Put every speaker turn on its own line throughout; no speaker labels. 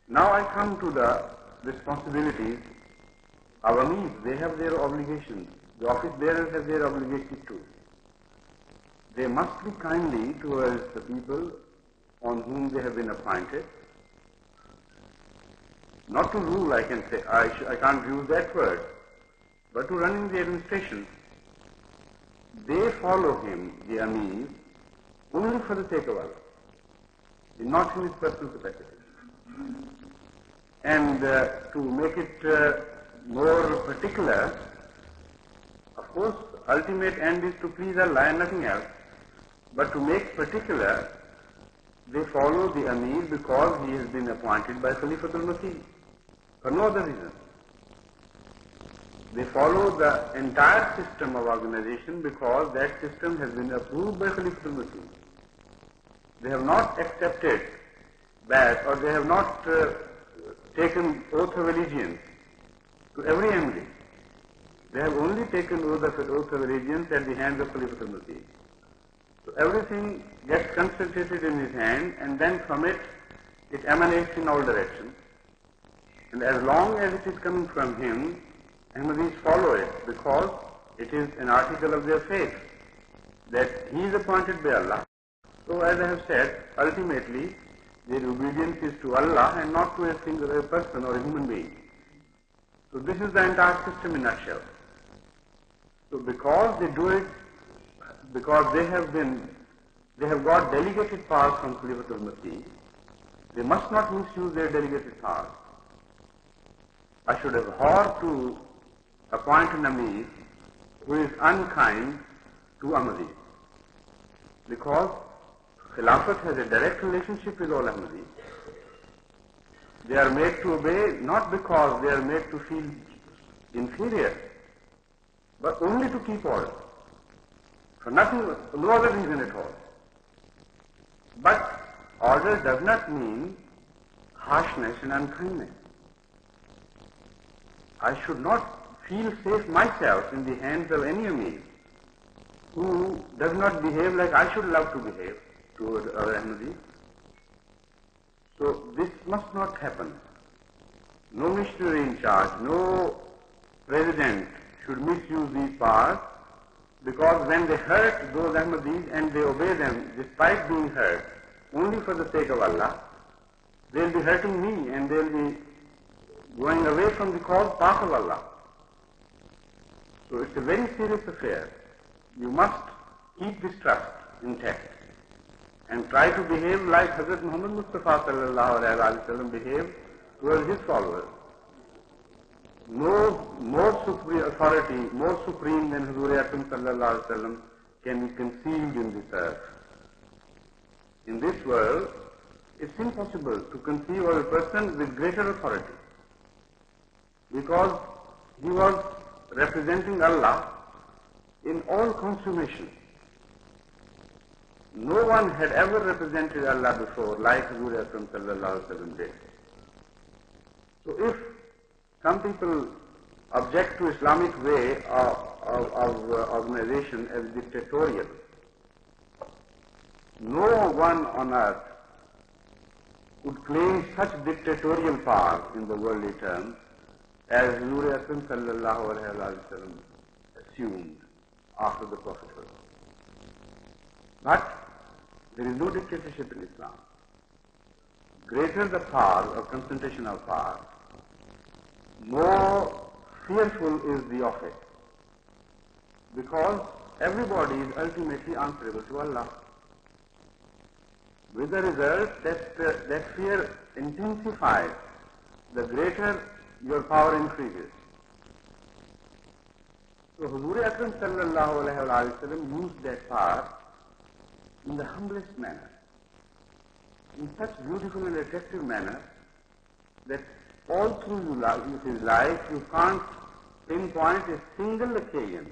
Now I come to the responsibilities of Amir. They have their obligations. The office bearers have their obligations too. They must be kindly towards the people on whom they have been appointed. Not to rule, I can say, I can't use that word, but to run in the administration. They follow him, the Amir, only for the sake of Allah, not in his personal capacity. And to make it more particular, of course, ultimate end is to please Allah and nothing else. But to make particular, they follow the Amir because he has been appointed by Khalifatul Masih, for no other reason. They follow the entire system of organization because that system has been approved by Khalifatul Masih. They have not accepted that, or they have not taken oath of allegiance to every MD. They have only taken oath of allegiance at the hands of Khalifatul Masih. So everything gets concentrated in his hand, and then from it emanates in all directions. And as long as it is coming from him, Ahmadis follow it because it is an article of their faith that he is appointed by Allah. So as I have said, ultimately their obedience is to Allah and not to a single person or a human being. So this is the entire system in a nutshell. So because they do it, because they have got delegated powers from Khalifatul Masih, they must not misuse their delegated powers. I should abhor to appoint an Amir who is unkind to Ahmadis, because Khilafat has a direct relationship with all Ahmadis. They are made to obey not because they are made to feel inferior, but only to keep order. For nothing, no other reason at all. But order does not mean harshness and unkindness. I should not feel safe myself in the hands of any Amir who does not behave like I should love to behave toward our Ahmadis. So this must not happen. No missionary in charge, no president should misuse these powers, because when they hurt those Ahmadis and they obey them despite being hurt only for the sake of Allah, they will be hurting me and they will be going away from the cause path of Allah. So it's a very serious affair. You must keep this trust intact and try to behave like Hazrat Muhammad Mustafa sallallahu alaihi wasallam behaved towards his followers. No more supreme authority, more supreme than Hazur Akram sallallahu alaihi wasallam can be conceived in this earth. In this world, it's impossible to conceive of a person with greater authority, because he was representing Allah in all consummation. No one had ever represented Allah before like Hazur Akram sallallahu alaihi wasallam did. So if some people object to Islamic way of organization as dictatorial, no one on earth could claim such dictatorial power in the worldly terms as Hazur Akram sallallahu alaihi wasallam assumed after the prophethood. But there is no dictatorship in Islam. Greater the power or concentration of power, more fearful is the office, because everybody is ultimately answerable to Allah. With the result that fear intensifies, the greater your power increases. So Hazur Akram sallallahu alaihi wasallam used that power in the humblest manner, in such beautiful and attractive manner that all through his life you can't pinpoint a single occasion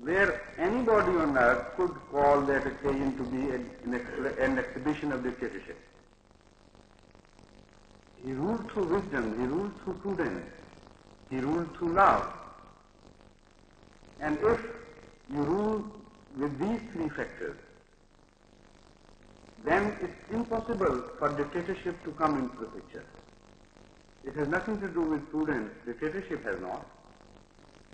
where anybody on earth could call that occasion to be an exhibition of dictatorship. He ruled through wisdom, he ruled through prudence, he ruled through love. And if you rule with these three factors, then it's impossible for dictatorship to come into the picture. It has nothing to do with prudence. Dictatorship has not,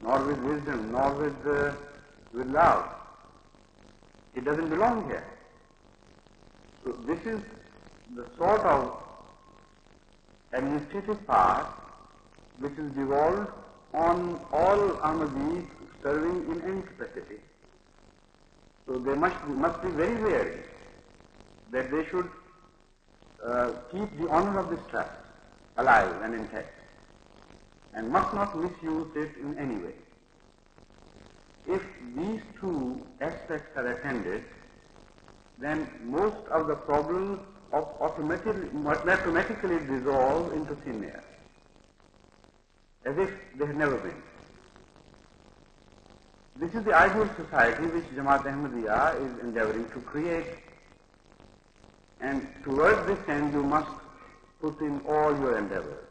nor with wisdom, nor with love. It doesn't belong here. So this is the sort of administrative part which is devolved on all Ahmadis serving in any capacity. So they must be very wary that they should keep the honor of this trust alive and intact, and must not misuse it in any way. If these two aspects are attended, then most of the problems automatically dissolve into thin air, as if they had never been. This is the ideal society which Jamaat Ahmadiyya is endeavoring to create, and towards this end you must put in all your endeavors.